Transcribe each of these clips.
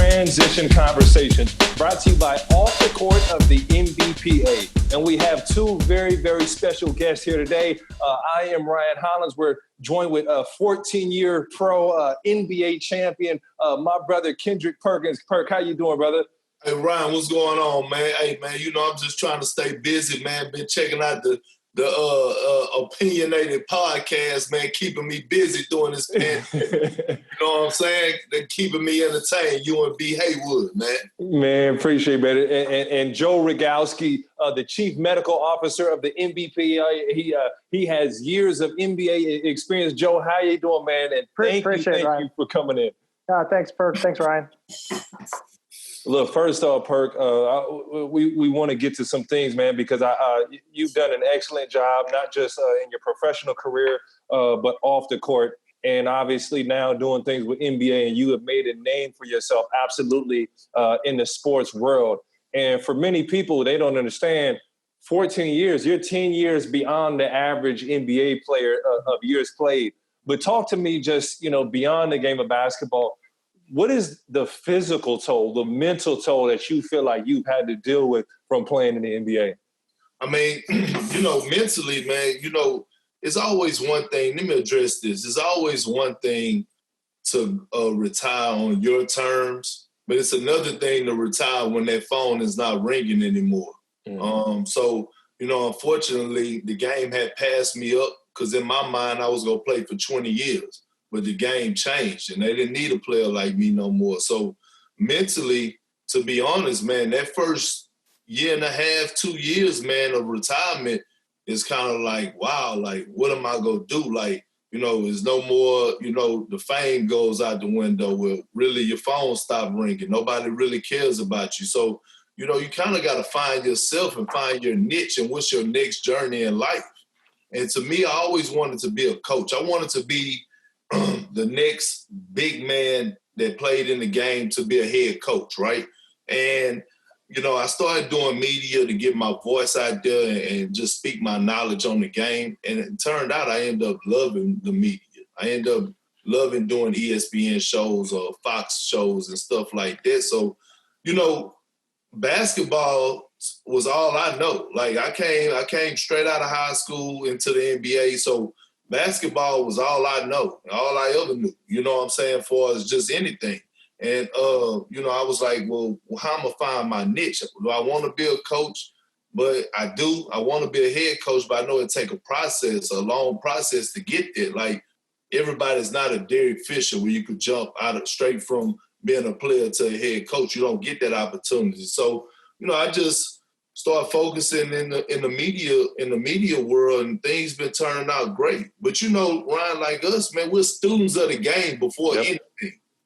Transition Conversations, brought to you by Off the Court of the NBPA. And we have two very, very special guests here today. I am Ryan Hollins. We're joined with a 14-year pro NBA champion, my brother Kendrick Perkins. Perk, how you doing, brother? Hey, Ryan, what's going on, man? Hey, man, you know, I'm just trying to stay busy, man. Been checking out the opinionated podcast, man, keeping me busy during this pandemic. You know what I'm saying? They're keeping me entertained. You and B. Haywood, man. Man, appreciate it. And Joe Rogowski, the Chief Medical Officer of the NBPA. He has years of NBA experience. Joe, how you doing, man? And thank you for coming in. Thanks, Perk. Thanks, Ryan. Look, first off, Perk, we want to get to some things, man, because you've done an excellent job, not just in your professional career, but off the court, and obviously now doing things with NBA, and you have made a name for yourself absolutely in the sports world. And for many people, they don't understand 14 years, you're 10 years beyond the average NBA player of years played. But talk to me just, beyond the game of basketball. What is the physical toll, the mental toll that you feel like you've had to deal with from playing in the NBA? I mean, mentally, man, it's always one thing. Let me address this. It's always one thing to retire on your terms, but it's another thing to retire when that phone is not ringing anymore. Mm-hmm. So, unfortunately, the game had passed me up because in my mind, I was going to play for 20 years. But the game changed, and they didn't need a player like me no more. So mentally, to be honest, man, that first year and a half, 2 years, man, of retirement is kind of like, wow, like, what am I going to do? Like, there's no more, the fame goes out the window where really your phone stopped ringing. Nobody really cares about you. So, you kind of got to find yourself and find your niche and what's your next journey in life. And to me, I always wanted to be a coach. I wanted to be the next big man that played in the game to be a head coach, right? And, I started doing media to get my voice out there and just speak my knowledge on the game. And it turned out I ended up loving the media. I ended up loving doing ESPN shows or Fox shows and stuff like that. So, basketball was all I know. Like I came straight out of high school into the NBA. So basketball was all I know, all I ever knew, you know what I'm saying, for as just anything. And, I was like, well, how am I going to find my niche? Do I want to be a coach? But I do. I want to be a head coach, but I know it takes a long process to get there. Like, everybody's not a Derek Fisher where you could jump straight from being a player to a head coach. You don't get that opportunity. So, I just start focusing in the media world, and things been turning out great. But Ryan, like us, man, we're students of the game before anything.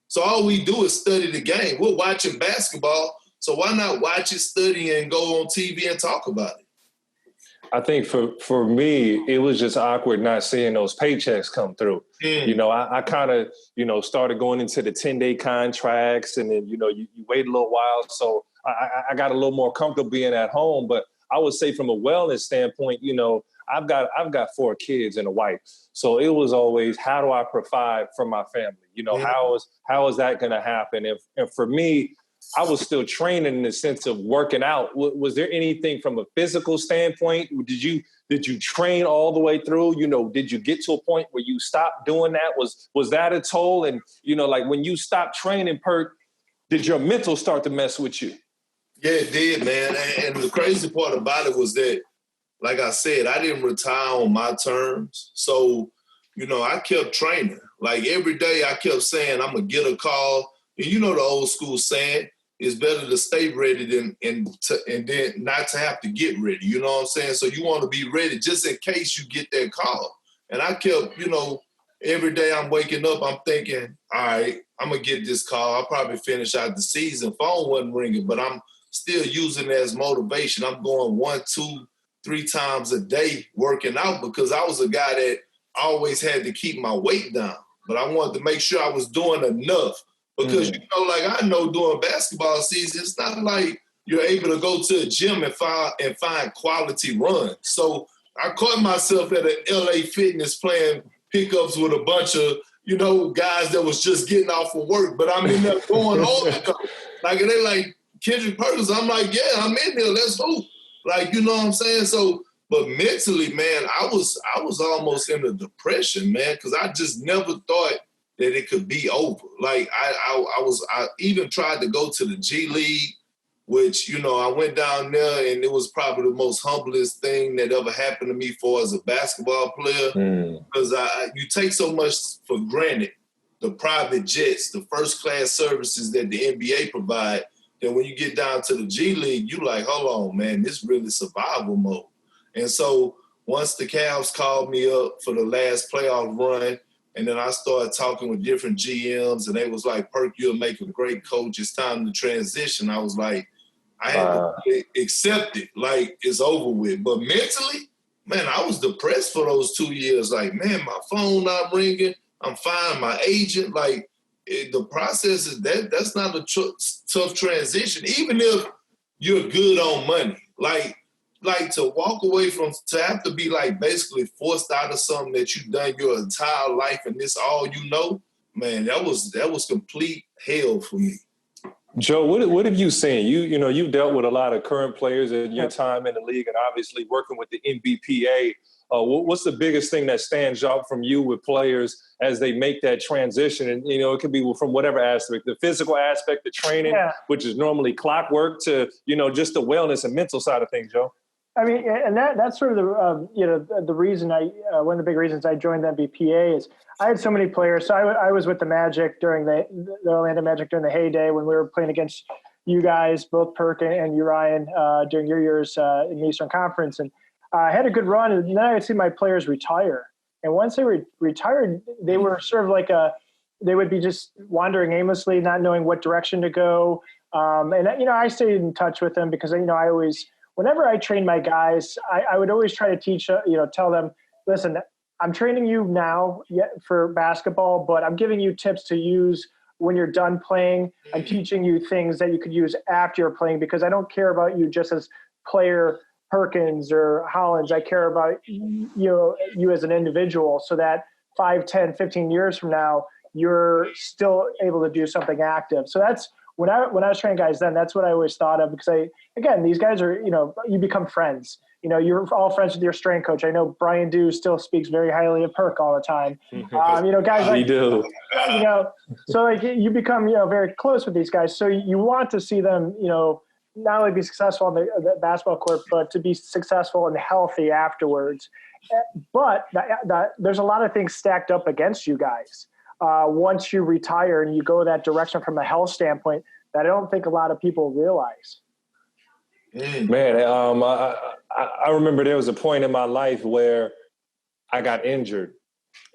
So all we do is study the game. We're watching basketball, so why not watch it, study, and go on TV and talk about it? I think for me, it was just awkward not seeing those paychecks come through. I kind of, started going into the 10-day contracts, and then, you wait a little while. So I got a little more comfortable being at home. But I would say from a wellness standpoint, I've got 4 kids and a wife. So it was always, how do I provide for my family? How is that going to happen? And for me, I was still training in the sense of working out. Was there anything from a physical standpoint? Did you train all the way through? Did you get to a point where you stopped doing that? Was that a toll? And, like when you stopped training, Perk, did your mental start to mess with you? Yeah, it did, man. And the crazy part about it was that, like I said, I didn't retire on my terms. So, I kept training. Like every day I kept saying, I'm going to get a call. And the old school saying, it's better to stay ready and then not to have to get ready. You know what I'm saying? So you want to be ready just in case you get that call. And I kept, every day I'm waking up, I'm thinking, all right, I'm going to get this call. I'll probably finish out the season. Phone wasn't ringing, but I'm still using it as motivation. I'm going 1, 2, 3 times a day working out because I was a guy that always had to keep my weight down. But I wanted to make sure I was doing enough. Because, like I know during basketball season, it's not like you're able to go to a gym and find quality runs. So I caught myself at an LA Fitness playing pickups with a bunch of guys that was just getting off of work, but I'm in there going hard. Like, and they like, Kendrick Perkins, I'm like, yeah, I'm in there, let's hoop. Like, you know what I'm saying? So, but mentally, man, I was almost in a depression, man, because I just never thought that it could be over. Like, I even tried to go to the G League, which, I went down there and it was probably the most humblest thing that ever happened to me for as a basketball player. Because you take so much for granted, the private jets, the first class services that the NBA provide, that when you get down to the G League, you like, hold on, man, this really survival mode. And so once the Cavs called me up for the last playoff run, and then I started talking with different GMs, and they was like, Perk, you'll make a great coach. It's time to transition. I was like, I had to accept it, like it's over with. But mentally, man, I was depressed for those 2 years. Like, man, my phone not ringing. I'm fine. My agent, like, the process is that's not a tough transition. Even if you're good on money, like to walk away from, to have to be like basically forced out of something that you've done your entire life and this all you know, man, that was complete hell for me. Joe, what have you seen? You've dealt with a lot of current players in your time in the league and obviously working with the NBPA. What's the biggest thing that stands out from you with players as they make that transition? And, it could be from whatever aspect, the physical aspect, the training, which is normally clockwork, to, just the wellness and mental side of things, Joe. I mean, and that's sort of the reason one of the big reasons I joined the NBPA is I had so many players. So I was with the Magic during the Orlando Magic during the heyday when we were playing against you guys, both Perk and you, Ryan, during your years in the Eastern Conference. And I had a good run, and then I would see my players retire. And once they retired, they were sort of like they would be just wandering aimlessly, not knowing what direction to go. And I stayed in touch with them because, I always, whenever I train my guys, I would always try to teach, tell them, listen, I'm training you now for basketball, but I'm giving you tips to use when you're done playing. I'm teaching you things that you could use after you're playing, because I don't care about you just as player Perkins or Hollins. I care about you as an individual, so that 5, 10, 15 years from now, you're still able to do something active. So that's when I was training guys then, that's what I always thought of, because these guys are, you become friends. You're all friends with your strength coach. I know Brian Dew still speaks very highly of Perk all the time. Guys like, do. So like you become, very close with these guys. So you want to see them, not only be successful on the basketball court, but to be successful and healthy afterwards. But there's a lot of things stacked up against you guys. Once you retire and you go that direction from a health standpoint, that I don't think a lot of people realize. Man, I remember there was a point in my life where I got injured,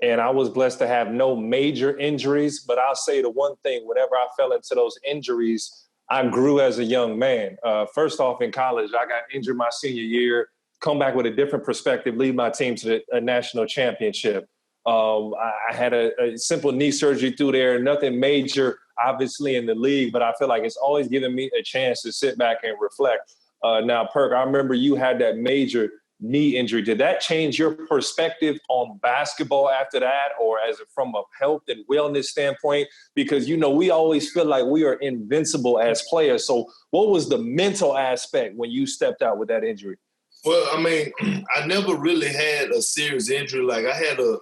and I was blessed to have no major injuries. But I'll say the one thing, whenever I fell into those injuries, I grew as a young man. First off, in college, I got injured my senior year, come back with a different perspective, lead my team to a national championship. I had a simple knee surgery through there, nothing major, obviously, in the league, but I feel like it's always given me a chance to sit back and reflect. Now, Perk, I remember you had that major knee injury. Did that change your perspective on basketball after that, or as from a health and wellness standpoint? Because, we always feel like we are invincible as players. So what was the mental aspect when you stepped out with that injury? Well, I mean, I never really had a serious injury. Like I had a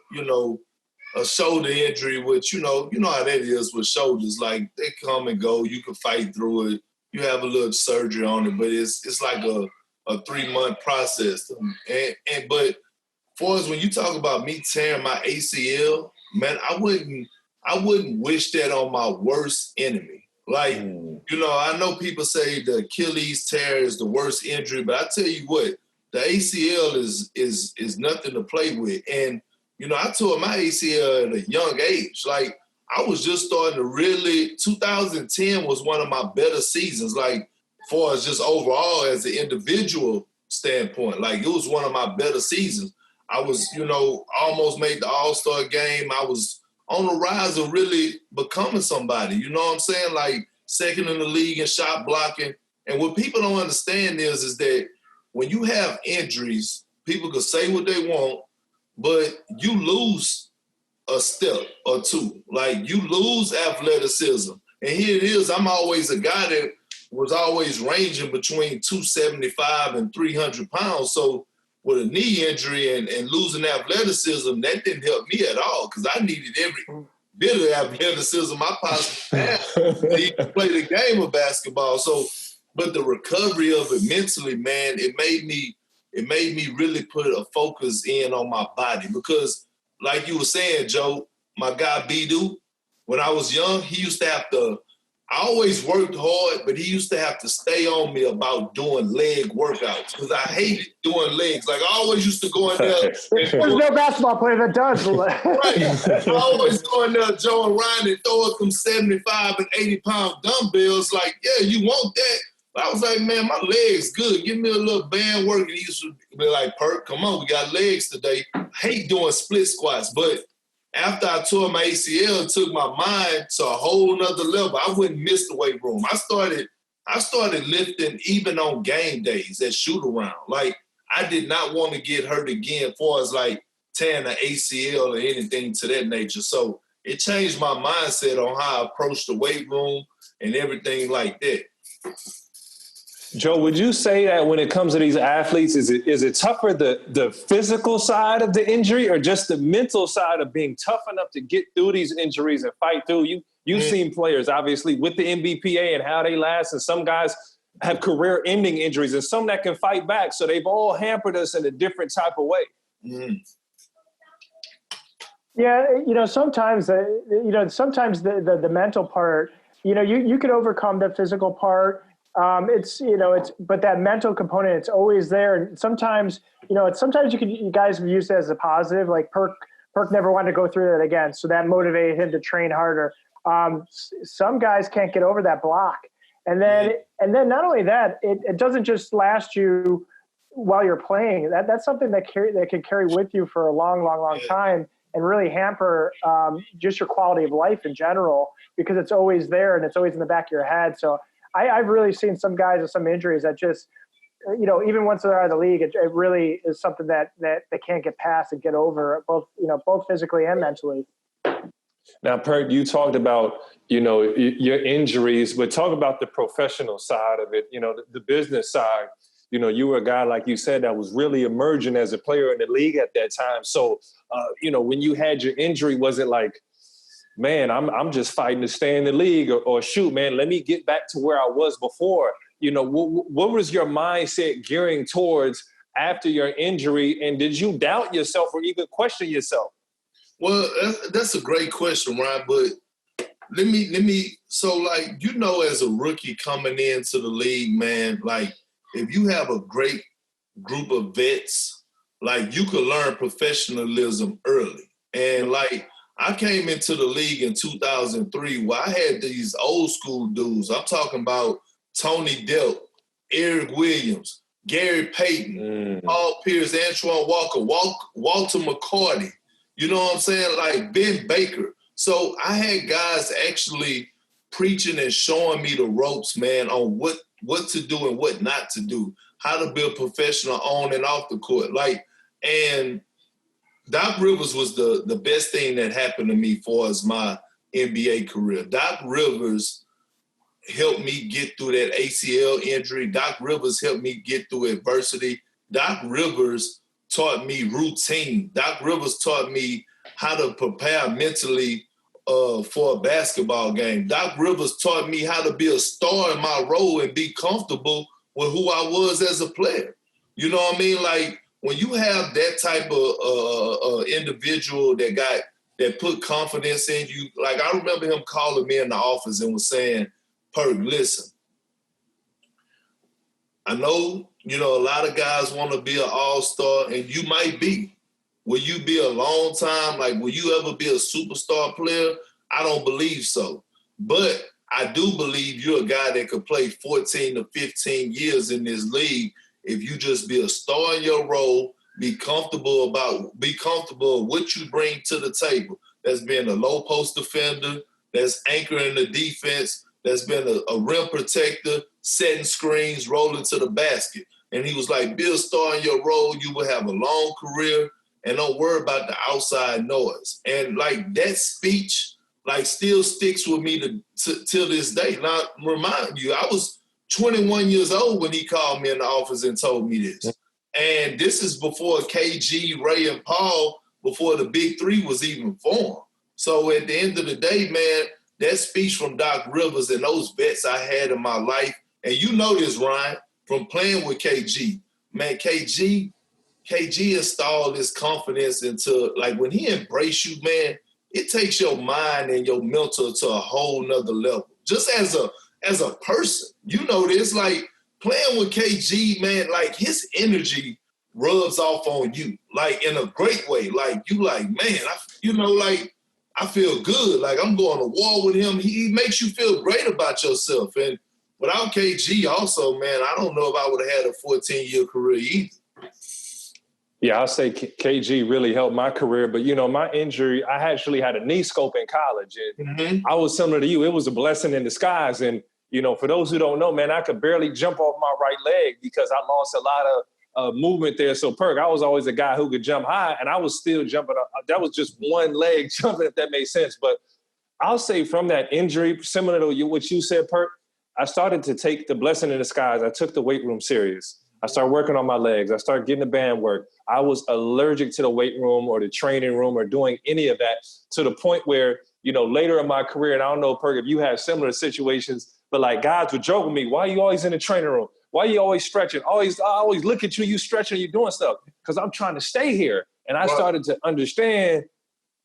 shoulder injury, which, you know how that is with shoulders. Like they come and go. You can fight through it. You have a little surgery on it, but it's like a 3-month process. But for us, when you talk about me tearing my ACL, man, I wouldn't wish that on my worst enemy. Like, I know people say the Achilles tear is the worst injury, but I tell you what, the ACL is nothing to play with. And, I tore my ACL at a young age. Like, I was just starting to really, 2010 was one of my better seasons, like, far as just overall as an individual standpoint. Like, it was one of my better seasons. I was, almost made the All-Star game. I was on the rise of really becoming somebody. You know what I'm saying? Like, second in the league in shot blocking. And what people don't understand is that when you have injuries, people can say what they want, but you lose a step or two. Like, you lose athleticism. And here it is, I'm always a guy that was always ranging between 275 and 300 pounds. So with a knee injury and losing athleticism, that didn't help me at all, because I needed every bit of athleticism I possibly had to even play the game of basketball. So, but the recovery of it mentally, man, it made me really put a focus in on my body, because like you were saying, Joe, my guy Bidu, when I was young, he used to have to, I always worked hard, but he used to have to stay on me about doing leg workouts, because I hated doing legs. Like, I always used to go in there. There's no basketball player that does. Right. I always go in there, Joe and Ryan, and throw up them 75 and 80-pound dumbbells. Like, yeah, you want that? But I was like, man, my legs good. Give me a little band work. And he used to be like, Perk, come on, we got legs today. I hate doing split squats, but after I tore my ACL, it took my mind to a whole nother level. I wouldn't miss the weight room. I started lifting even on game days at shoot around. Like, I did not want to get hurt again, as far as like tearing an ACL or anything to that nature. So it changed my mindset on how I approach the weight room and everything like that. Joe, would you say that when it comes to these athletes, is it tougher the physical side of the injury, or just the mental side of being tough enough to get through these injuries and fight through? You've seen players, obviously, with the NBPA and how they last, and some guys have career-ending injuries and some that can fight back. So they've all hampered us in a different type of way. Mm. Yeah, sometimes the mental part, you can overcome the physical part. But that mental component, it's always there. And sometimes, you guys have used it as a positive. Like Perk never wanted to go through that again, so that motivated him to train harder. Some guys can't get over that block, and then not only that, it doesn't just last you while you're playing. That's something that can carry with you for a long time, and really hamper just your quality of life in general, because it's always there and it's always in the back of your head. So I've really seen some guys with some injuries that just, even once they're out of the league, it really is something that they can't get past and get over, both physically and mentally. Now, Perk, you talked about, your injuries, but talk about the professional side of it, the business side. You were a guy, like you said, that was really emerging as a player in the league at that time. So, when you had your injury, was it like, man, I'm just fighting to stay in the league, or shoot, man, let me get back to where I was before? What was your mindset gearing towards after your injury? And did you doubt yourself or even question yourself? Well, that's a great question, Ryan, but let me, so like, as a rookie coming into the league, man, like, if you have a great group of vets, like, you could learn professionalism early. And like, I came into the league in 2003 where I had these old school dudes. I'm talking about Tony Delp, Eric Williams, Gary Payton, Paul Pierce, Antoine Walker, Walter McCarty. You know what I'm saying? Like Ben Baker. So I had guys actually preaching and showing me the ropes, man, on what to do and what not to do, how to build professional on and off the court. Like, and Doc Rivers was the best thing that happened to me for as my NBA career. Doc Rivers helped me get through that ACL injury. Doc Rivers helped me get through adversity. Doc Rivers taught me routine. Doc Rivers taught me how to prepare mentally for a basketball game. Doc Rivers taught me how to be a star in my role and be comfortable with who I was as a player. You know what I mean? Like, when you have that type of individual that put confidence in you, like, I remember him calling me in the office and was saying, Perk, listen, I know, a lot of guys want to be an all-star, and you might be. Will you be a long time? Like, will you ever be a superstar player? I don't believe so. But I do believe you're a guy that could play 14 to 15 years in this league if you just be a star in your role, be comfortable with what you bring to the table. That's being a low post defender, that's anchoring the defense, that's been a rim protector, setting screens, rolling to the basket. And he was like, be a star in your role, you will have a long career, and don't worry about the outside noise. And like that speech, like still sticks with me till this day. Now, remind you, I was 21 years old when he called me in the office and told me this. And this is before KG, Ray, and Paul, before the Big Three was even formed. So at the end of the day, man, that speech from Doc Rivers and those vets I had in my life, and you know this, Ryan, from playing with KG, man, KG installed his confidence into, like, when he embraced you, man, it takes your mind and your mental to a whole nother level. Just as a person, you know this, like, playing with KG, man, like, his energy rubs off on you, like, in a great way. Like, you like, man, I feel good. Like, I'm going to war with him. He makes you feel great about yourself. And without KG also, man, I don't know if I would have had a 14-year career either. Yeah, I'll say KG really helped my career. But, my injury, I actually had a knee scope in college. And I was similar to you. It was a blessing in disguise. And, for those who don't know, man, I could barely jump off my right leg because I lost a lot of movement there. So, Perk, I was always a guy who could jump high, and I was still jumping up. That was just one leg jumping, if that made sense. But I'll say from that injury, similar to what you said, Perk, I started to take the blessing in disguise. I took the weight room serious. I started working on my legs. I started getting the band work. I was allergic to the weight room or the training room or doing any of that, to the point where, later in my career, and I don't know, Perk, if you had similar situations, but like guys would joke with me, why are you always in the training room? Why are you always stretching? I always look at you stretching, you doing stuff, because I'm trying to stay here. And I started to understand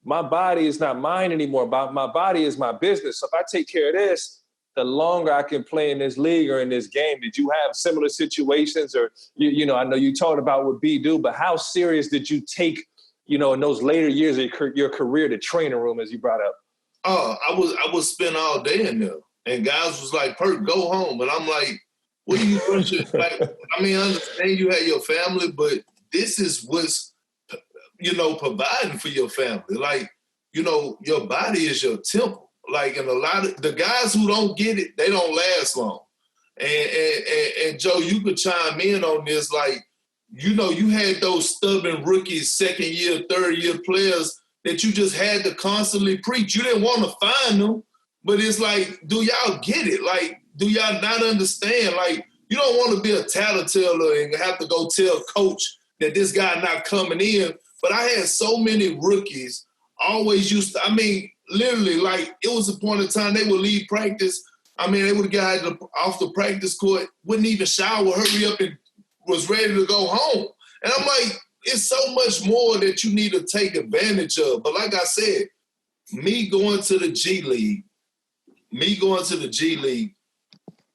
my body is not mine anymore. My body is my business. So if I take care of this, the longer I can play in this league or in this game. Did you have similar situations? Or, I know you talked about what B do, but how serious did you take, in those later years of your career, the training room, as you brought up? Oh, I would spend all day in there. And guys was like, Perk, go home. And I'm like, what are you doing? Like, I mean, I understand you had your family, but this is what's, providing for your family. Like, your body is your temple. Like, and a lot of the guys who don't get it, they don't last long. And Joe, you could chime in on this. Like, you had those stubborn rookies, second year, third year players that you just had to constantly preach. You didn't want to find them, but it's like, do y'all get it? Like, do y'all not understand? Like, you don't want to be a tattletale and have to go tell coach that this guy not coming in. But I had so many rookies always used to, literally, like, it was a point in time they would leave practice. They would get off the practice court, wouldn't even shower, hurry up, and was ready to go home. And I'm like, it's so much more that you need to take advantage of. But like I said, me going to the G League,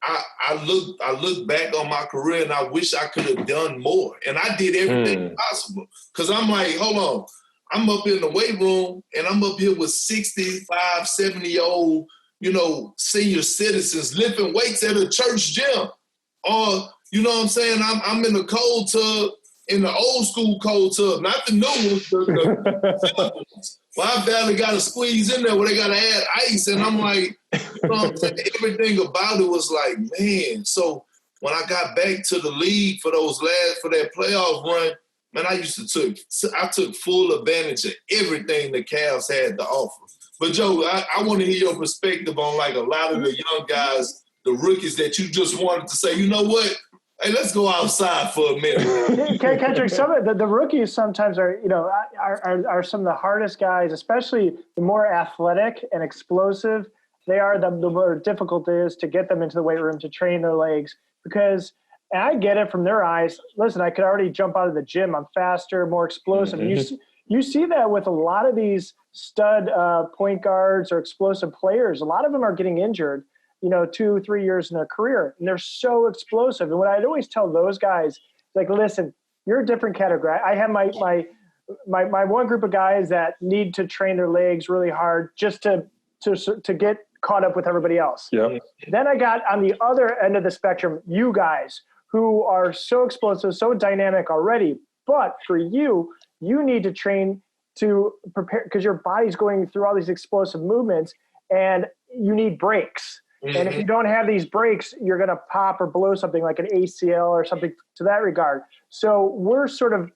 I look back on my career and I wish I could have done more. And I did everything possible. Because I'm like, hold on. I'm up in the weight room and I'm up here with 65, 70-year-old, senior citizens lifting weights at a church gym. Or, you know what I'm saying? I'm in the cold tub, in the old school cold tub, not the new ones, the ones. Well, I barely got to squeeze in there where they got to add ice. And I'm like, you know what I'm saying? Everything about it was like, man. So when I got back to the league for that playoff run, man, I took full advantage of everything the Cavs had to offer. But Joe, I want to hear your perspective on like a lot of the young guys, the rookies that you just wanted to say, you know what? Hey, let's go outside for a minute. Kendrick, some of the rookies sometimes are some of the hardest guys, especially the more athletic and explosive they are, the more difficult it is to get them into the weight room to train their legs. Because, and I get it from their eyes, listen, I could already jump out of the gym. I'm faster, more explosive. Mm-hmm. You see that with a lot of these stud point guards or explosive players. A lot of them are getting injured, 2-3 years in their career, and they're so explosive. And what I'd always tell those guys, like, listen, you're a different category. I have my one group of guys that need to train their legs really hard just to get caught up with everybody else. Yeah. Then I got on the other end of the spectrum, you guys who are so explosive, so dynamic already. But for you need to train to prepare because your body's going through all these explosive movements and you need breaks. Mm-hmm. And if you don't have these breaks, you're going to pop or blow something like an ACL or something to that regard. So we're sort of,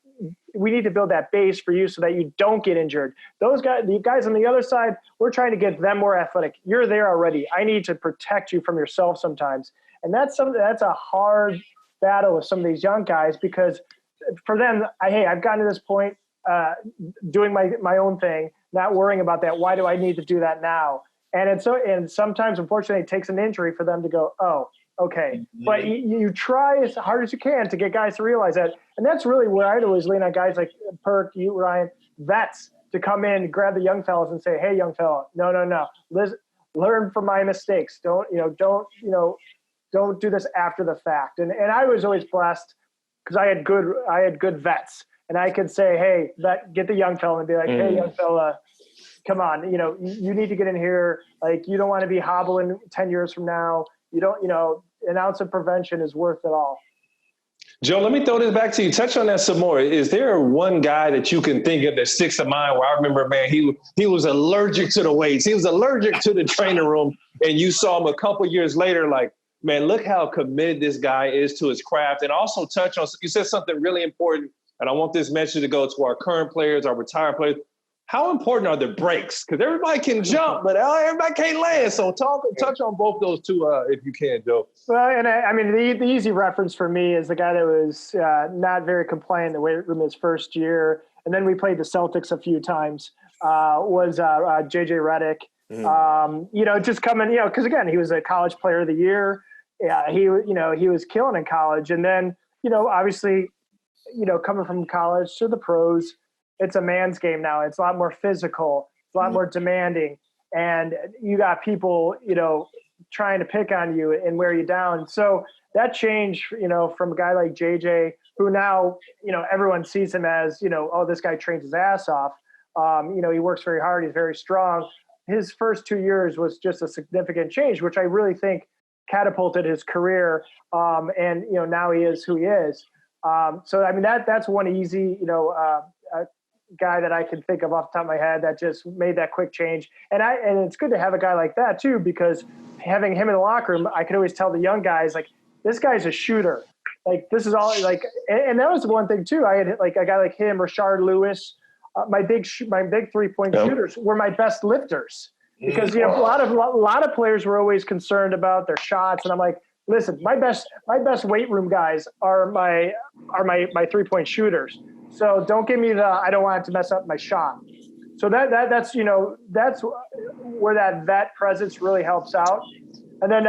we need to build that base for you so that you don't get injured. The guys on the other side, we're trying to get them more athletic. You're there already. I need to protect you from yourself sometimes. And that's a hard battle with some of these young guys, because for them, I've gotten to this point, doing my own thing, not worrying about that. Why do I need to do that now? And sometimes, unfortunately, it takes an injury for them to go, oh, okay. Mm-hmm. But you try as hard as you can to get guys to realize that. And that's really where I'd always lean on guys like Perk, you, Ryan, vets, to come in, grab the young fellas and say, hey, young fella, no. Learn from my mistakes. Don't do this after the fact. And I was always blessed because I had good vets. And I could say, hey, get the young fella and be like, hey, young fella, come on, you need to get in here. Like, you don't want to be hobbling 10 years from now. You don't, an ounce of prevention is worth it all. Joe, let me throw this back to you. Touch on that some more. Is there one guy that you can think of that sticks in mind where I remember, man, he was allergic to the weights. He was allergic to the training room. And you saw him a couple years later, like, man, look how committed this guy is to his craft. And also touch on, you said something really important, and I want this message to go to our current players, our retired players. How important are the breaks? Because everybody can jump, but everybody can't land. So touch on both those two, if you can, Joe. Well, and the easy reference for me is the guy that was not very compliant in the weight room his first year, and then we played the Celtics a few times, was JJ Redick. Mm-hmm. Just coming, because again, he was a college player of the year. Yeah, he was killing in college. And then, obviously, coming from college to the pros, it's a man's game now. It's a lot more physical. It's a lot more demanding. And you got people, trying to pick on you and wear you down. So that change, from a guy like JJ, who now, everyone sees him as, oh, this guy trains his ass off. He works very hard. He's very strong. His first 2 years was just a significant change, which I really think catapulted his career. And now he is who he is. That's one easy, guy that I can think of off the top of my head that just made that quick change. And it's good to have a guy like that too, because having him in the locker room, I could always tell the young guys, like, this guy's a shooter. Like, this is all like, and that was the one thing too. I had like a guy like him, Rashard Lewis, my big 3-point shooters were my best lifters, because a lot of players were always concerned about their shots, and I'm like, listen, my best weight room guys are my 3-point shooters. So don't give me I don't want it to mess up my shot. So that's where that vet presence really helps out. And then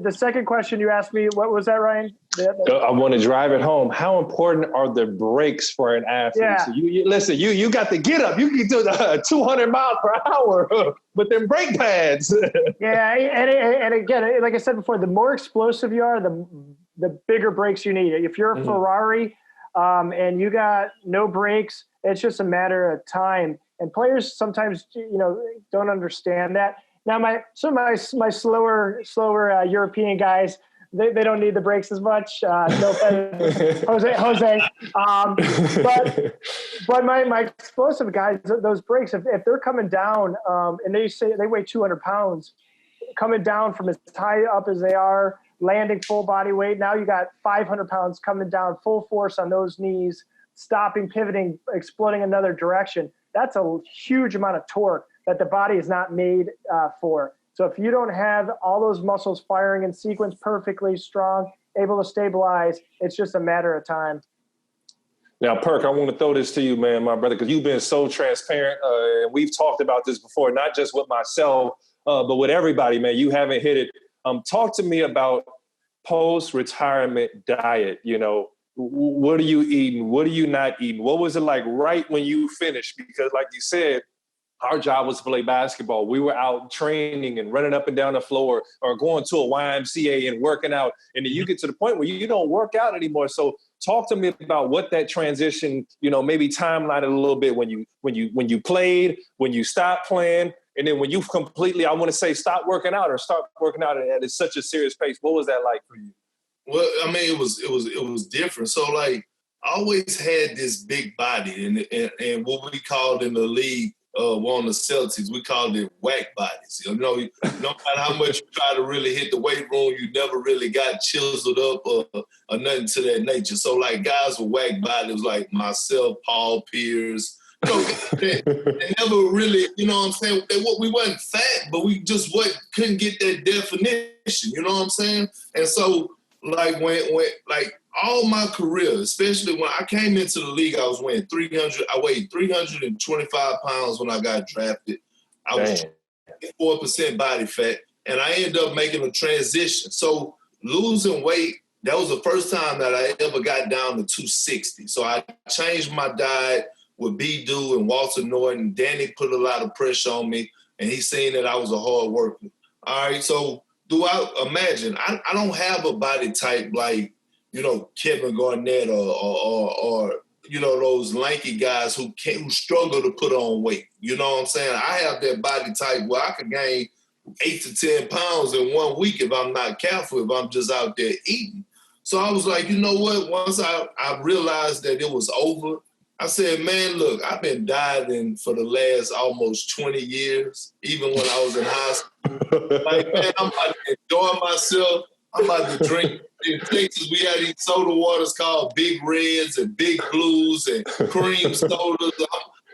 the second question you asked me, what was that, Ryan? I want to drive it home. How important are the breaks for an athlete? Yeah. So you got to get up. You can do the 200 miles per hour with them brake pads. Yeah, and again, like I said before, the more explosive you are, the bigger brakes you need. If you're a Ferrari and you got no brakes, it's just a matter of time. And players sometimes, don't understand that. Now, my slower European guys, they don't need the brakes as much. No offense, Jose. But my explosive guys, those brakes, if they're coming down, and they weigh 200 pounds, coming down from as high up as they are, landing full body weight. Now you got 500 pounds coming down full force on those knees, stopping, pivoting, exploding another direction. That's a huge amount of torque that the body is not made for. So if you don't have all those muscles firing in sequence perfectly strong, able to stabilize, it's just a matter of time. Now, Perk, I want to throw this to you, man, my brother, because you've been so transparent. And we've talked about this before, not just with myself, but with everybody, man. You haven't hit it. Talk to me about post-retirement diet. What are you eating? What are you not eating? What was it like right when you finished? Because like you said, our job was to play basketball. We were out training and running up and down the floor or going to a YMCA and working out. And then you get to the point where you don't work out anymore. So talk to me about what that transition, maybe timeline it a little bit when you played, when you stopped playing, and then when you completely, I want to say, stop working out or start working out at such a serious pace. What was that like for you? Well, it was different. So like I always had this big body and what we called in the league were on the Celtics, we called it whack bodies. You know, no matter how much you try to really hit the weight room, you never really got chiseled up or nothing to that nature. So, like, guys with whack bodies like myself, Paul Pierce, you know, they never really, you know what I'm saying? We wasn't fat, but we just couldn't get that definition, you know what I'm saying? And so, like, when all my career, especially when I came into the league, I weighed 325 pounds when I got drafted. I was 4% body fat, and I ended up making a transition. So losing weight, that was the first time that I ever got down to 260. So I changed my diet with B-Do and Walter Norton. Danny put a lot of pressure on me, and he seen that I was a hard worker. All right, so imagine, I don't have a body type like, you know, Kevin Garnett or you know, those lanky guys who struggle to put on weight. You know what I'm saying? I have that body type where I could gain 8 to 10 pounds in 1 week if I'm not careful, if I'm just out there eating. So I was like, you know what? Once I realized that it was over, I said, man, look, I've been dieting for the last almost 20 years, even when I was in high school. Like, man, I'm about to enjoy myself. I'm about to drink. In Texas, we had these soda waters called Big Reds and Big Blues and cream sodas.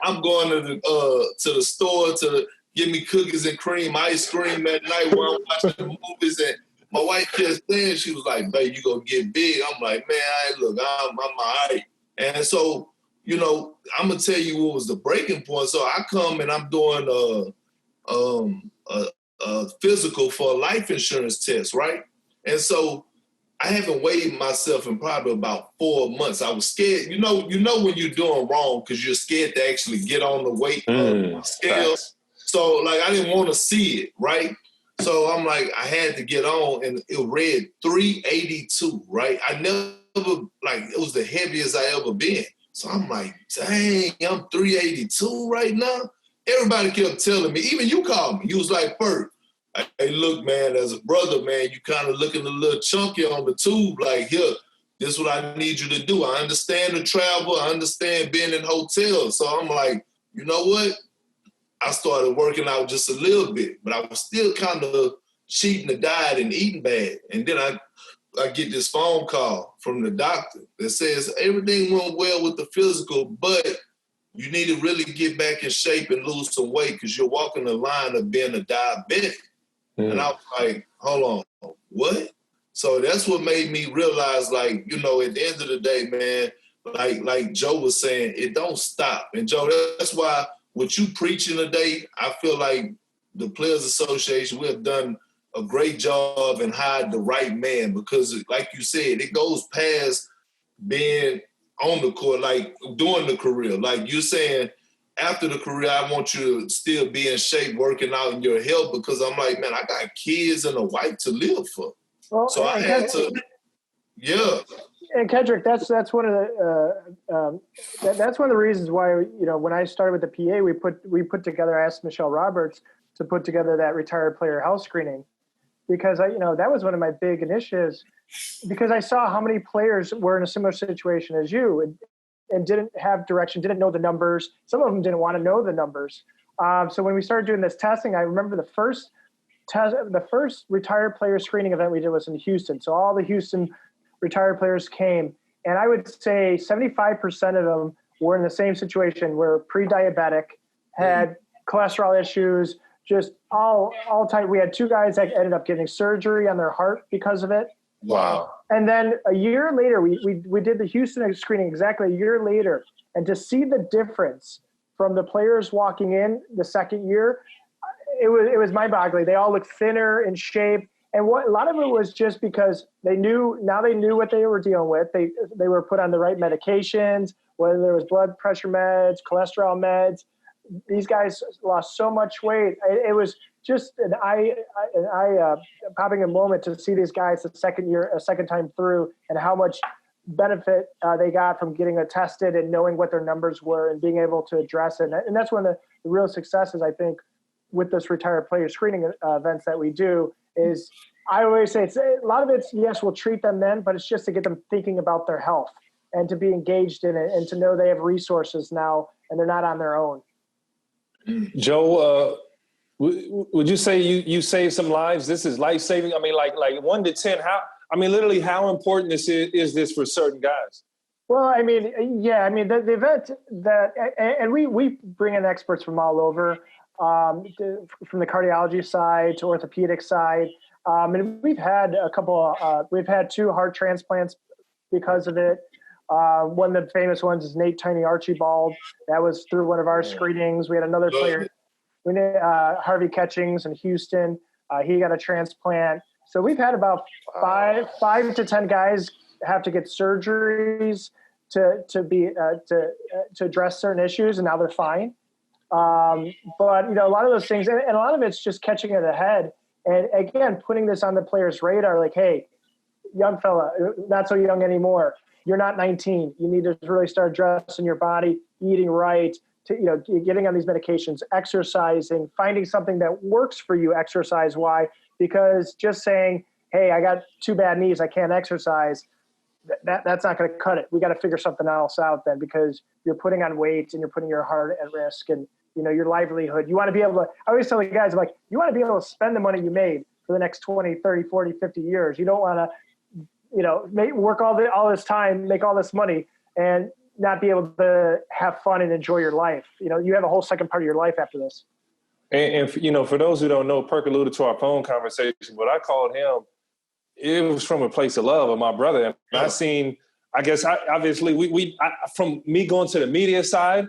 I'm going to the store to get me cookies and cream, ice cream at night while I'm watching the movies. And my wife just then, she was like, babe, you gonna get big. I'm like, man, look, I'm all right. And so, you know, I'm gonna tell you what was the breaking point. So I come and I'm doing a physical for a life insurance test, right? And so I haven't weighed myself in probably about 4 months. I was scared. You know when you're doing wrong because you're scared to actually get on the weight scale. Facts. So, like, I didn't want to see it, right? So I'm like, I had to get on, and it read 382, right? I never, like, it was the heaviest I ever been. So I'm like, dang, I'm 382 right now? Everybody kept telling me, even you called me. You was like, Perk, hey, look, man, as a brother, man, you kind of looking a little chunky on the tube. Like, here, this is what I need you to do. I understand the travel. I understand being in hotels. So I'm like, you know what? I started working out just a little bit, but I was still kind of cheating the diet and eating bad. And then I get this phone call from the doctor that says everything went well with the physical, but you need to really get back in shape and lose some weight because you're walking the line of being a diabetic. And I was like, hold on, what? So that's what made me realize, like, you know, at the end of the day, man, like Joe was saying, it don't stop. And Joe, that's why what you preaching today, I feel like the Players Association, we have done a great job in hiring the right man because, like you said, it goes past being on the court, like during the career. Like you're saying, after the career, I want you to still be in shape, working out in your health because I'm like, man, I got kids and a wife to live for. Well, so I had to, yeah. And Kendrick, that's one of the that's one of the reasons why, you know, when I started with the PA, we put together, I asked Michelle Roberts to put together that retired player health screening because that was one of my big initiatives because I saw how many players were in a similar situation as you and didn't have direction, didn't know the numbers. Some of them didn't want to know the numbers. So when we started doing this testing, I remember the first retired player screening event we did was in Houston. So all the Houston retired players came, and I would say 75% of them were in the same situation, were pre-diabetic, had cholesterol issues, just all type. We had 2 guys that ended up getting surgery on their heart because of it. Wow. And then a year later, we did the Houston screening exactly a year later, and to see the difference from the players walking in the second year, it was mind-boggling. They all looked thinner in shape. And a lot of it was just because they knew what they were dealing with. They were put on the right medications, whether there was blood pressure meds, cholesterol meds. These guys lost so much weight. It was just an eye popping a moment to see these guys a second time through, and how much benefit they got from getting tested and knowing what their numbers were and being able to address it. And that's one of the real successes, I think, with this retired player screening events that we do. Is I always say a lot of it's, yes, we'll treat them then, but it's just to get them thinking about their health and to be engaged in it and to know they have resources now and they're not on their own. Joe, would you say you saved some lives? This is life-saving? I mean, like 1 to 10, literally how important is this for certain guys? Well, I mean, yeah, I mean, the event and we bring in experts from all over, from the cardiology side to orthopedic side. And we've had we've had 2 heart transplants because of it. One of the famous ones is Nate Tiny Archibald. That was through one of our screenings. We had another player, Harvey Catchings in Houston. He got a transplant. So we've had about 5 to 10 guys have to get surgeries to address certain issues, and now they're fine. But a lot of those things, and a lot of it's just catching it ahead. And again, putting this on the player's radar, like, hey, young fella, not so young anymore. You're not 19. You need to really start addressing your body, eating right, getting on these medications, exercising, finding something that works for you exercise-wise, because just saying, hey, I got 2 bad knees, I can't exercise, that's not going to cut it. We got to figure something else out then, because you're putting on weight and you're putting your heart at risk and, your livelihood. You want to be able to, I always tell the guys, I'm like, you want to be able to spend the money you made for the next 20, 30, 40, 50 years. You don't want to, work all this time, make all this money, and not be able to have fun and enjoy your life. You have a whole second part of your life after this. And for those who don't know, Perk alluded to our phone conversation, but I called him, it was from a place of love of my brother. And I seen, obviously, from me going to the media side,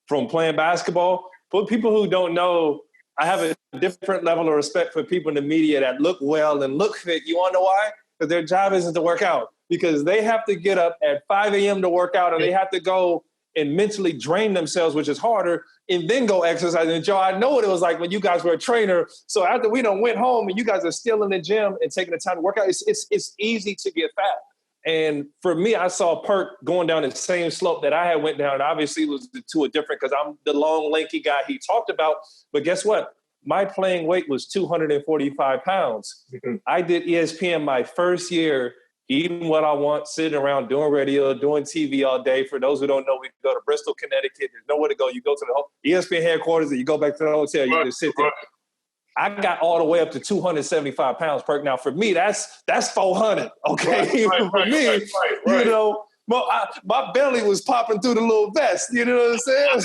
from playing basketball, for people who don't know, I have a different level of respect for people in the media that look well and look fit. You want to know why? Because their job isn't to work out. Because they have to get up at 5 a.m. to work out, and they have to go and mentally drain themselves, which is harder, and then go exercise. And Joe, I know what it was like when you guys were a trainer. So after we done went home and you guys are still in the gym and taking the time to work out, it's easy to get fat. And for me, I saw Perk going down the same slope that I had went down. Obviously, it was to a different, because I'm the long, lanky guy he talked about. But guess what? My playing weight was 245 pounds. Mm-hmm. I did ESPN my first year, eating what I want, sitting around doing radio, doing TV all day. For those who don't know, we go to Bristol, Connecticut. There's nowhere to go. You go to the ESPN headquarters and you go back to the hotel. You just sit there. I got all the way up to 275 pounds, Perk. Now, for me, that's 400, okay? For me, my belly was popping through the little vest. You know what I'm saying?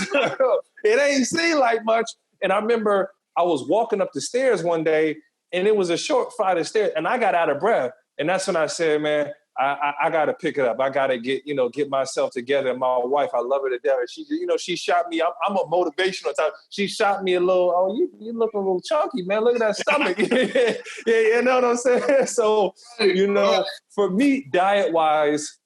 It ain't seem like much. And I remember I was walking up the stairs one day, and it was a short flight of stairs, and I got out of breath. And that's when I said, man, I got to pick it up. I got to get myself together. And my wife, I love her to death. She shot me. I'm a motivational type. She shot me a little, oh, you look a little chunky, man. Look at that stomach. Yeah, you know what I'm saying? So, for me, diet-wise,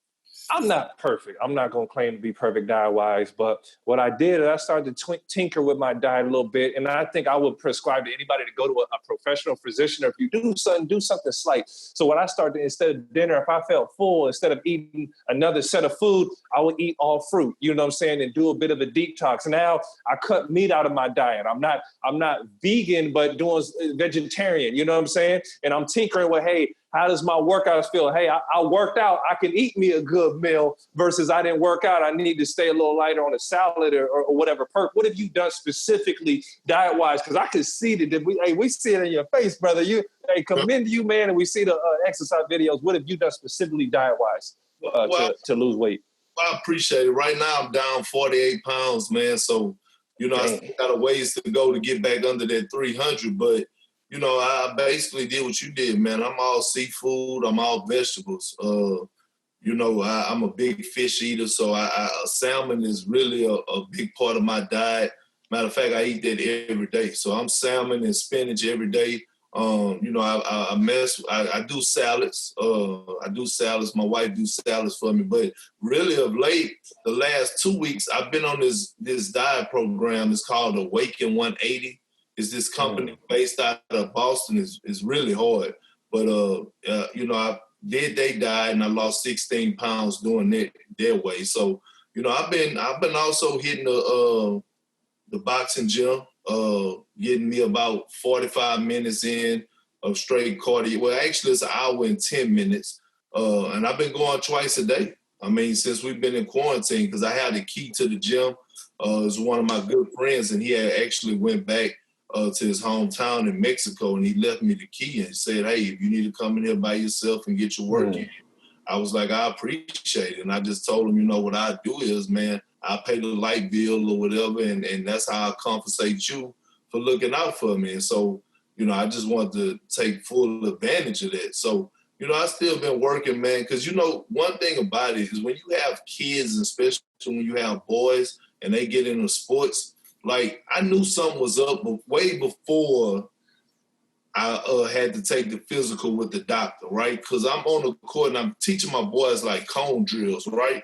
I'm not perfect. I'm not going to claim to be perfect diet-wise, but what I did is I started to tinker with my diet a little bit, and I think I would prescribe to anybody to go to a professional physician, or if you do something slight. So what I started, instead of dinner, if I felt full, instead of eating another set of food, I would eat all fruit, you know what I'm saying, and do a bit of a detox. Now I cut meat out of my diet. I'm not vegan, but doing vegetarian, you know what I'm saying? And I'm tinkering with, hey, how does my workouts feel? Hey, I worked out. I can eat me a good meal versus I didn't work out. I need to stay a little lighter on a salad or whatever. Perk, what have you done specifically diet-wise? Because I can see that we see it in your face, brother. Commend you, man, and we see the exercise videos. What have you done specifically diet-wise to lose weight? Well, I appreciate it. Right now, I'm down 48 pounds, man. So, I still got a ways to go to get back under that 300, but I basically did what you did, man. I'm all seafood. I'm all vegetables. I'm a big fish eater, so salmon is really a big part of my diet. Matter of fact, I eat that every day. So I'm salmon and spinach every day. I do salads. My wife do salads for me. But really, of late, the last 2 weeks, I've been on this diet program. It's called Awaken 180. It's this company based out of Boston. Is really hard. But, I did their diet, and I lost 16 pounds doing it their way. So, I've been also hitting the boxing gym, getting me about 45 minutes in of straight cardio. Well, actually, it's an hour and 10 minutes. And I've been going twice a day. I mean, since we've been in quarantine, because I had the key to the gym. It was one of my good friends, and he had actually went back to his hometown in Mexico, and he left me the key and said, hey, if you need to come in here by yourself and get your work in, I was like, I appreciate it. And I just told him, you know, what I do is, man, I pay the light bill or whatever, and that's how I compensate you for looking out for me. And so, you know, I just want to take full advantage of that. So, you know, I still been working, man, because, you know, one thing about it is when you have kids, especially when you have boys and they get into sports, like I knew something was up way before I had to take the physical with the doctor, right? Because I'm on the court and I'm teaching my boys like cone drills, right?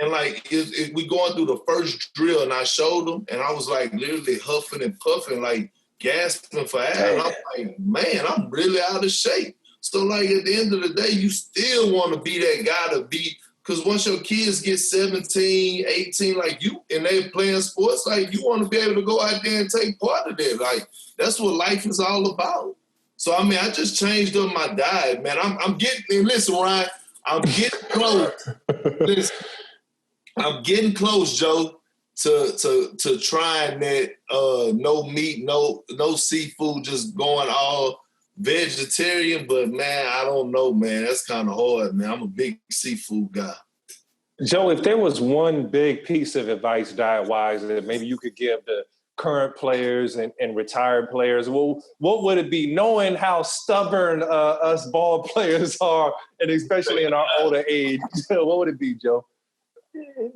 And like we going through the first drill and I showed them and I was like literally huffing and puffing, like gasping for air. And I'm like, man, I'm really out of shape. So like at the end of the day, you still want to be that guy to be, because once your kids get 17, 18, like you, and they're playing sports, like you want to be able to go out there and take part of that. Like that's what life is all about. So I mean, I just changed up my diet, man. I'm getting, and listen, Ryan, I'm getting close. Listen, I'm getting close, Joe, to trying that no meat, no seafood, just going all vegetarian. But man, I don't know, man. That's kind of hard, man. I'm a big seafood guy. Joe, if there was one big piece of advice diet-wise that maybe you could give the current players and retired players, well, what would it be, knowing how stubborn us ball players are, and especially in our older age? What would it be, Joe?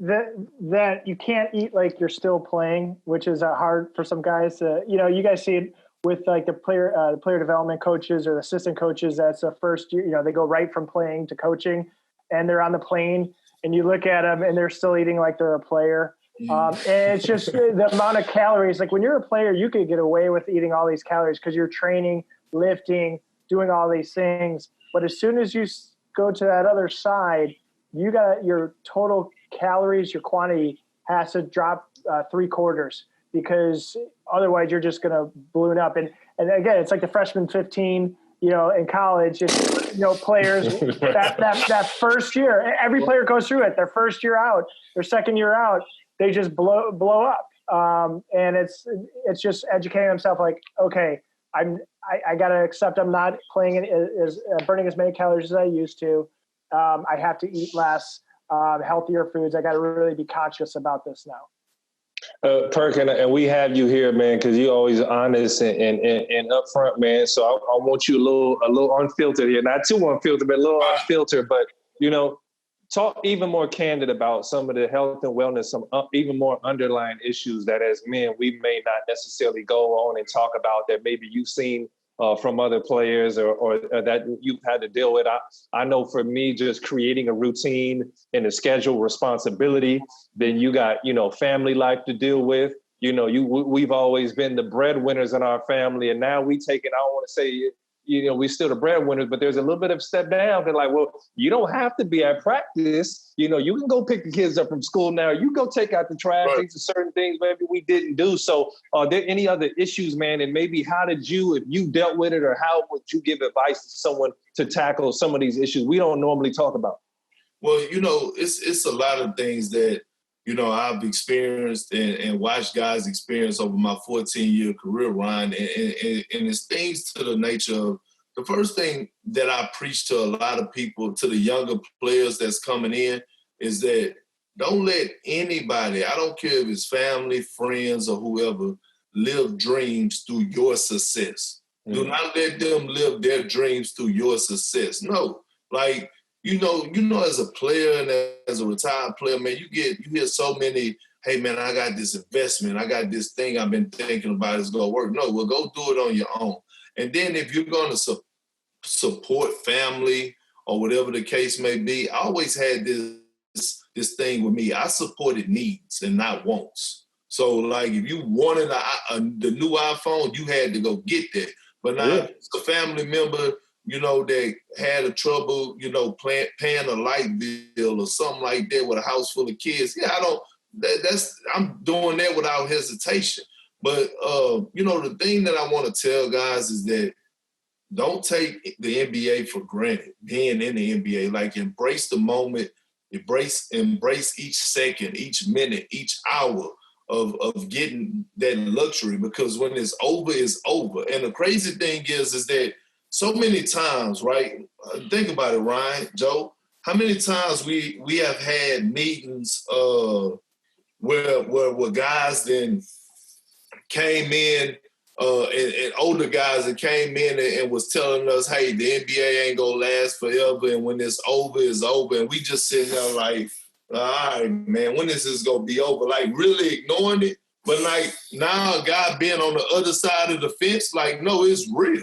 That you can't eat like you're still playing, which is hard for some guys. You know, you guys see it with like the player development coaches or the assistant coaches. That's the first year. You know, they go right from playing to coaching, and they're on the plane, and you look at them, and they're still eating like they're a player. And it's just the amount of calories. Like when you're a player, you could get away with eating all these calories because you're training, lifting, doing all these things. But as soon as you go to that other side, you got your total calories, your quantity has to drop 3/4 because otherwise you're just going to balloon up. And again, it's like the freshman 15, you know, in college, it's, you know, players that first year, every player goes through it. Their first year out, their second year out, they just blow up. And it's just educating themselves like, okay, I got to accept I'm not playing as burning as many calories as I used to. I have to eat less, healthier foods. I got to really be conscious about this now. Perkins, and we have you here, man, because you're always honest and upfront, man. So I want you a little unfiltered here, not too unfiltered, but a little unfiltered. But you know, talk even more candid about some of the health and wellness, some even more underlying issues that as men we may not necessarily go on and talk about that maybe you've seen from other players or that you've had to deal with. I know for me, just creating a routine and a schedule responsibility, then you got, you know, family life to deal with. You know, we've always been the breadwinners in our family, and now we take it, I don't want to say, you know, we're still the breadwinners, but there's a little bit of step down. They're like, well, you don't have to be at practice. You know, you can go pick the kids up from school now. You go take out the trash. Right. These are certain things maybe we didn't do. So are there any other issues, man? And maybe how did you, if you dealt with it, or how would you give advice to someone to tackle some of these issues we don't normally talk about? Well, you know, it's a lot of things that, you know, I've experienced and watched guys experience over my 14-year career, Ryan, and it's things to the nature of, the first thing that I preach to a lot of people, to the younger players that's coming in, is that don't let anybody, I don't care if it's family, friends, or whoever, live dreams through your success. Mm-hmm. Do not let them live their dreams through your success. No, like, you know, as a player and as a retired player, man, you hear so many, hey, man, I got this investment. I got this thing I've been thinking about. It's going to work. No, well, go do it on your own. And then if you're going to support family or whatever the case may be, I always had this thing with me. I supported needs and not wants. So, like, if you wanted the new iPhone, you had to go get that. But now, if it's a family member, you know, that had a trouble, you know, paying a light bill or something like that with a house full of kids, I'm doing that without hesitation. But, you know, the thing that I want to tell guys is that don't take the NBA for granted, being in the NBA. Like, embrace the moment embrace each second, each minute, each hour of getting that luxury, because when it's over, it's over. And the crazy thing is that so many times, right? Think about it, Ryan, Joe. How many times we have had meetings where guys then came in and older guys that came in and was telling us, hey, the NBA ain't gonna last forever, and when it's over, it's over. And we just sitting there like, all right, man, when is this gonna be over? Like really ignoring it. But like now a guy being on the other side of the fence, like, no, it's real.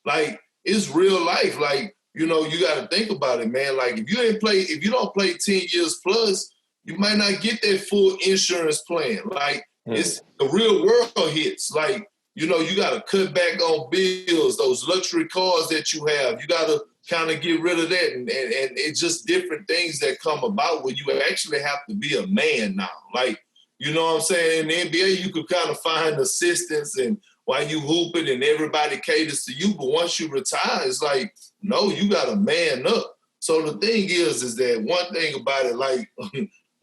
Like it's real life. Like, you know, you gotta think about it, man. Like if you don't play 10 years plus, you might not get that full insurance plan. Like it's the real world hits. Like, you know, you got to cut back on bills, those luxury cars that you have. You got to kind of get rid of that. And it's just different things that come about where you actually have to be a man now. Like, you know what I'm saying? In the NBA, you could kind of find assistance and while you hooping and everybody caters to you. But once you retire, it's like, no, you got to man up. So the thing is that one thing about it, like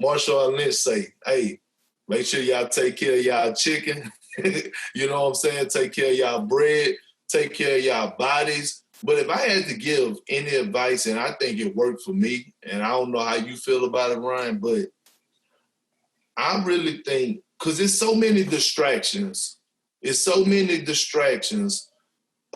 Marshawn Lynch say, hey, make sure y'all take care of y'all chicken. You know what I'm saying? Take care of y'all bread, take care of y'all bodies. But if I had to give any advice, and I think it worked for me, and I don't know how you feel about it, Ryan, but I really think, because there's so many distractions. It's so many distractions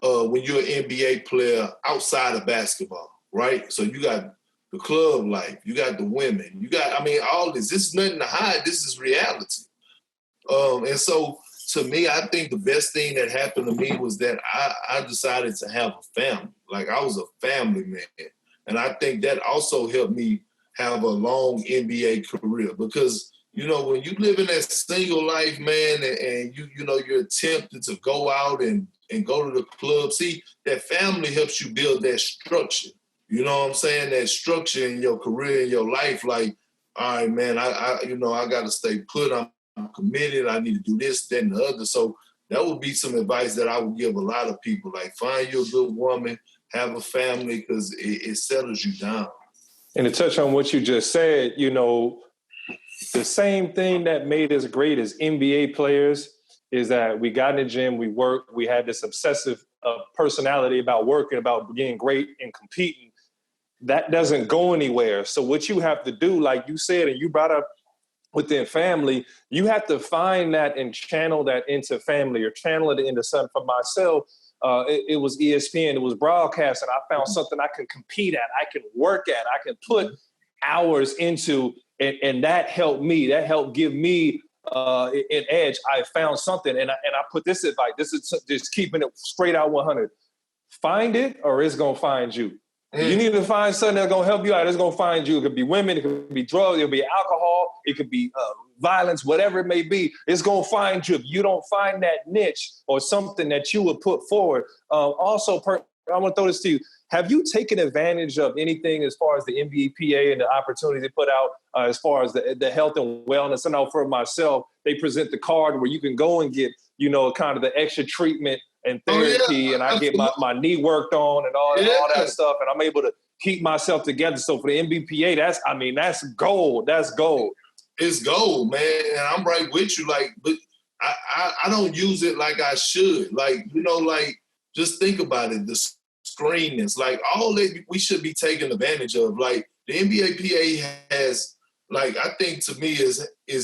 when you're an NBA player outside of basketball, right? So you got the club life, you got the women, you got, I mean, all this. This is nothing to hide. This is reality. And so, to me, I think the best thing that happened to me was that I decided to have a family. Like, I was a family man. And I think that also helped me have a long NBA career because, you know, when you live in that single life, man, and you know, you're tempted to go out and go to the club, see, that family helps you build that structure. You know what I'm saying? That structure in your career, in your life, like, all right, man, I got to stay put. I'm committed. I need to do this, that, and the other. So that would be some advice that I would give a lot of people. Like, find you a good woman, have a family, because it settles you down. And to touch on what you just said, you know, the same thing that made us great as NBA players is that we got in the gym, we worked, we had this obsessive personality about working, about being great and competing. That doesn't go anywhere. So what you have to do, like you said, and you brought up, within family, you have to find that and channel that into family or channel it into something. For myself, it was ESPN, it was broadcast, and I found something I can compete at, I can work at, I can put hours into, and that helped me. That helped give me an edge. I found something, and I put this advice. This is just keeping it straight out 100. Find it, or it's gonna find you. You need to find something that's gonna help you out. It's gonna find you. It could be women, it could be drugs, it could be alcohol, it could be violence, whatever it may be. It's gonna find you. If you don't find that niche or something that you would put forward. Also, I want to throw this to you. Have you taken advantage of anything as far as the NBPA and the opportunities they put out as far as the health and wellness? I know for myself, they present the card where you can go and get, you know, kind of the extra treatment and therapy, and I get my knee worked on and all that stuff, and I'm able to keep myself together. So for the NBPA, that's gold. That's gold. It's gold, man, and I'm right with you. Like, but I don't use it like I should. Like, you know, like, just think about it. The screenness, like, all that we should be taking advantage of. Like, the NBPA has, like, I think to me is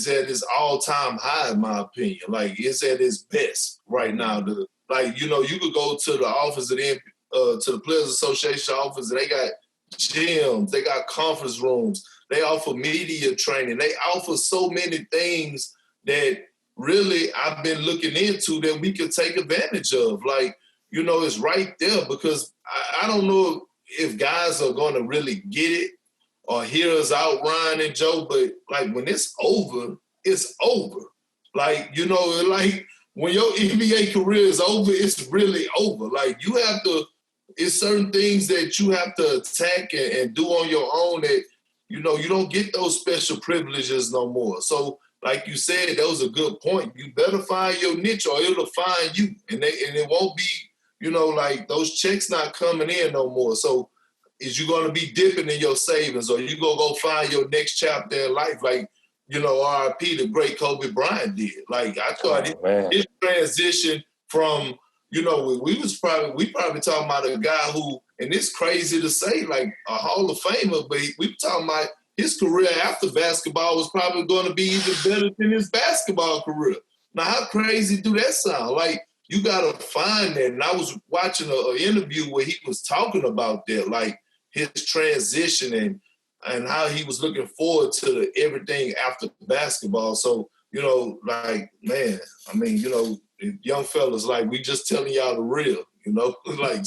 at its all-time high, in my opinion. Like, it's at its best right now. Like, you know, you could go to the office of to the Players Association office, and they got gyms, they got conference rooms, they offer media training, they offer so many things that really I've been looking into that we could take advantage of. Like, you know, it's right there, because I don't know if guys are going to really get it or hear us out, Ryan and Joe, but like, when it's over, it's over. Like, you know, like, when your NBA career is over, it's really over. Like, you have to, it's certain things that you have to attack and do on your own that, you know, you don't get those special privileges no more. So, like you said, that was a good point. You better find your niche or it'll find you. And it won't be, you know, like, those checks not coming in no more. So is you going to be dipping in your savings, or you going to go find your next chapter in life? Like, you know, R.I.P. the great Kobe Bryant did. Like, I thought his transition from, you know, we probably talking about a guy who, and it's crazy to say, like a Hall of Famer, but we talking about his career after basketball was probably going to be even better than his basketball career. Now, how crazy do that sound? Like, you got to find that. And I was watching an interview where he was talking about that, like his transition and how he was looking forward to everything after basketball. So, you know, like, man, I mean, you know, young fellas, like, we just telling y'all the real, you know? Like,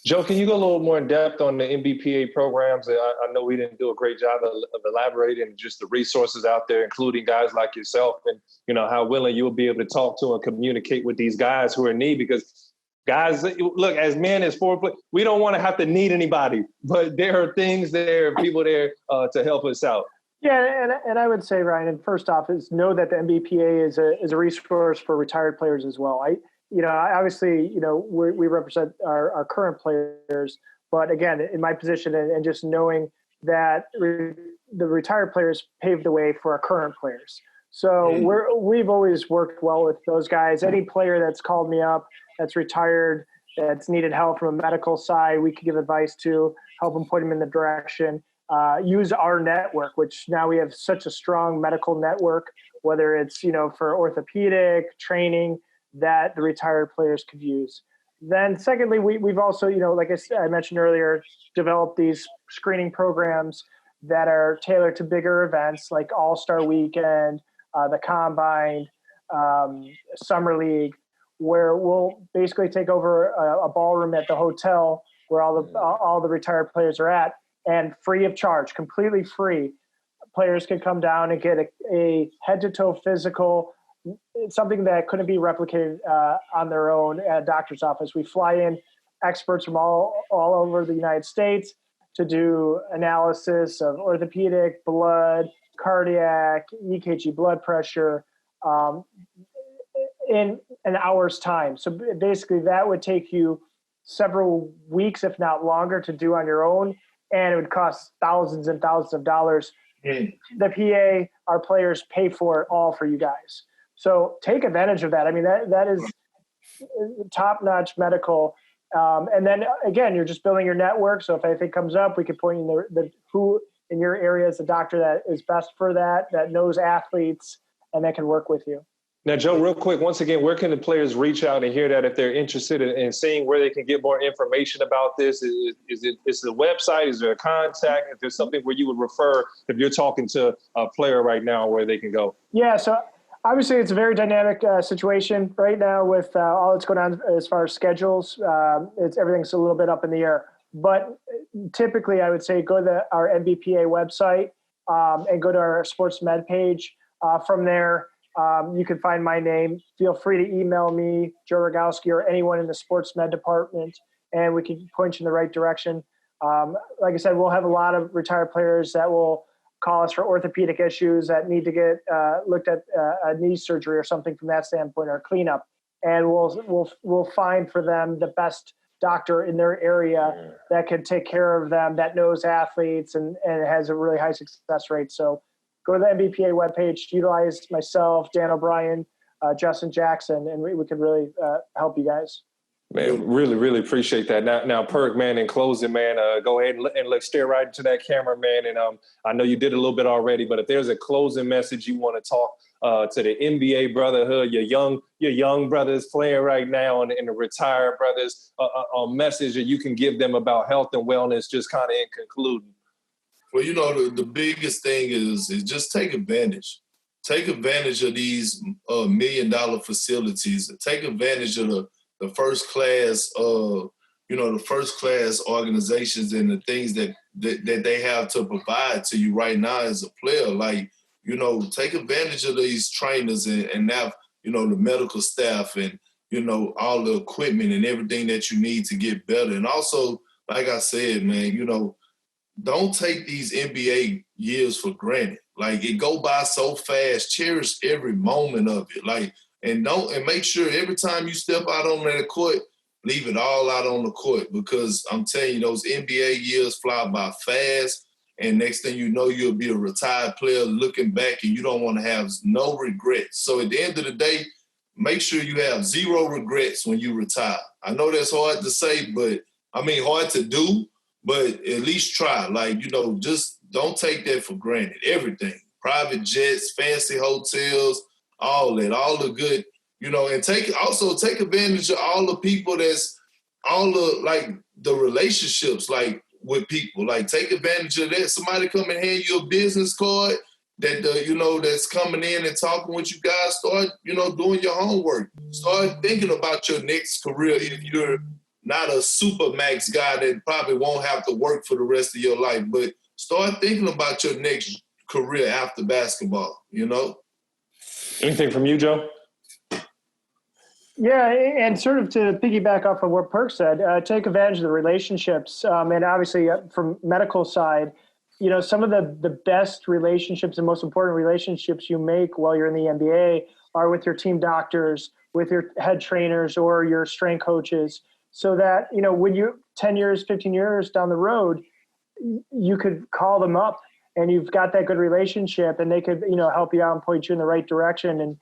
Joe, can you go a little more in depth on the NBPA programs? I know we didn't do a great job of elaborating just the resources out there, including guys like yourself, and, you know, how willing you will be able to talk to and communicate with these guys who are in need. Because guys, look, as men, as forward players, we don't want to have to need anybody, but there are things there, people there to help us out. Yeah, and I would say, Ryan, and first off, is know that the NBPA is a resource for retired players as well. Obviously, you know, we represent our current players, but again, in my position and just knowing that the retired players paved the way for our current players. So we've always worked well with those guys. Any player that's called me up, that's retired, that's needed help from a medical side, we could give advice to, help them, point them in the direction. Use our network, which now we have such a strong medical network, whether it's, you know, for orthopedic training, that the retired players could use. Then secondly, we've also, you know, like I mentioned earlier, developed these screening programs that are tailored to bigger events like All-Star Weekend, the Combine, Summer League, where we'll basically take over a ballroom at the hotel where all the retired players are at, and free of charge, completely free. Players can come down and get a head-to-toe physical. It's something that couldn't be replicated on their own at a doctor's office. We fly in experts from all over the United States to do analysis of orthopedic, blood, cardiac, EKG, blood pressure in an hour's time. So basically that would take you several weeks, if not longer, to do on your own, and it would cost thousands and thousands of dollars. The PA, our players, pay for it all for you guys. So take advantage of that. I mean, that is top-notch medical. And then, again, you're just building your network. So if anything comes up, we can point you in who in your area is the doctor that is best for that knows athletes, and that can work with you. Now, Joe, real quick, once again, where can the players reach out and hear that if they're interested in seeing where they can get more information about this? Is the website? Is there a contact? If there's something where you would refer, if you're talking to a player right now, where they can go? Yeah, so obviously it's a very dynamic situation right now with all that's going on as far as schedules. Everything's a little bit up in the air. But typically I would say go to our NBPA website and go to our sports med page. From there, you can find my name. Feel free to email me, Joe Rogowski, or anyone in the sports med department, and we can point you in the right direction. Like I said, we'll have a lot of retired players that will call us for orthopedic issues that need to get looked at, a knee surgery or something from that standpoint, or cleanup. And we'll find for them the best doctor in their area that can take care of them, that knows athletes and has a really high success rate. So go to the NBPA webpage, utilize myself, Dan O'Brien, Justin Jackson, and we can really help you guys. Man, really, really appreciate that. Now, Perk, man, in closing, man, go ahead and let's stare right into that camera, man. And I know you did a little bit already, but if there's a closing message you want to talk to the NBA brotherhood, your young brothers playing right now, and the retired brothers, a message that you can give them about health and wellness, just kind of in concluding. Well, you know, the biggest thing is just take advantage. Take advantage of these $1 million facilities. Take advantage of the first class, the first class organizations and the things that they have to provide to you right now as a player. Like, you know, take advantage of these trainers and now, you know, the medical staff and, you know, all the equipment and everything that you need to get better. And also, like I said, man, you know, don't take these NBA years for granted. Like, it go by so fast. Cherish every moment of it. Like, and make sure every time you step out on that court, leave it all out on the court, because I'm telling you, those NBA years fly by fast, and next thing you know, you'll be a retired player looking back, and you don't want to have no regrets. So at the end of the day, make sure you have zero regrets when you retire. I know that's hard to say, but hard to do, but at least try. Just don't take that for granted. Everything, private jets, fancy hotels, all that, all the good, and take advantage of all the people the relationships, with people. Take advantage of that. Somebody come and hand you a business card that, that's coming in and talking with you guys. Start, doing your homework. Start thinking about your next career if you're not a super max guy that probably won't have to work for the rest of your life. But start thinking about your next career after basketball, Anything from you, Joe? Yeah, and sort of to piggyback off of what Perk said, take advantage of the relationships. And obviously from medical side, some of the best relationships and most important relationships you make while you're in the NBA are with your team doctors, with your head trainers or your strength coaches, so that, when you 10 years, 15 years down the road, you could call them up and you've got that good relationship, and they could, help you out and point you in the right direction, and,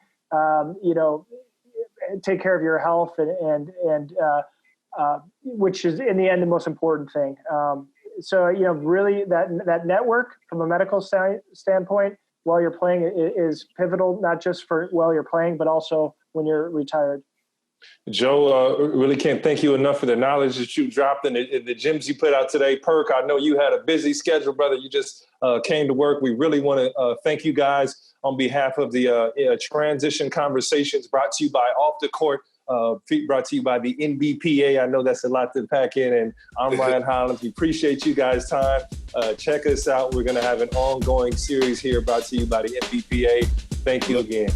take care of your health and which is in the end the most important thing. So really that network from a medical standpoint while you're playing is pivotal, not just for while you're playing, but also when you're retired. Joe, really can't thank you enough for the knowledge that you dropped in the gems you put out today. Perk, I know you had a busy schedule, brother. You just came to work. We really want to thank you guys on behalf of the Transition Conversations, brought to you by Off the Court, brought to you by the NBPA. I know that's a lot to pack in, and I'm Ryan Hollins. We appreciate you guys' time. Check us out. We're going to have an ongoing series here brought to you by the NBPA. Thank you again.